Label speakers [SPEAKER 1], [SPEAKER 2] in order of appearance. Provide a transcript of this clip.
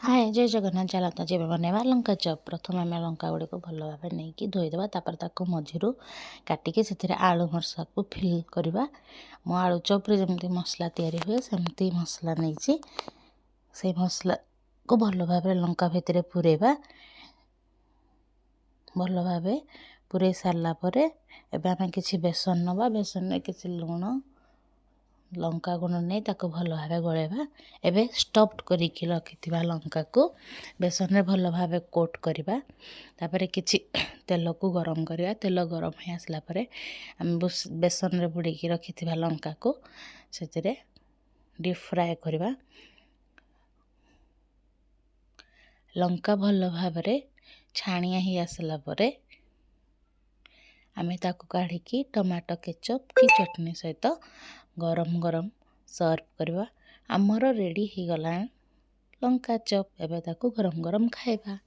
[SPEAKER 1] हाय जय जगन्नाथ चलता जी बनवा लंका चप। प्रथम आम लंका गुड़ी को भल भाव नहीं धोईदेवा तापर मझीरू काटिकी से आलू मरसा को फिल करवा। मो आलू चप्रे जमी मसला तैयारी हुए सेमती मसला नहीं से मसला को भल भाव लंका भितर पूरेबा। भल भाव पूरे सारापर एवं किसी बेसन नवा बेसन में किसी लुण लंका गुण नहीं ताको भल भाव गलेबा। एबे स्टफ्ड करिकी रखिथिबा लंका को बेसन रे भल भाव कोट करवा। तापर किछि तेल को गरम करवा। तेल गरम हो आसला परे हम बेसन रे बुड़ीकी रखिथिबा लंका को सेतिरे डीप फ्राए करवा। लंका भल भाव छाणिया ही आसला परे आमे ताको काढ़िकी टमाटो केचप की चटनी सहित गरम गरम सर्व करवा। आमर रेडी हो गला लंका चप। एबे ताको गरम गरम खाइबा।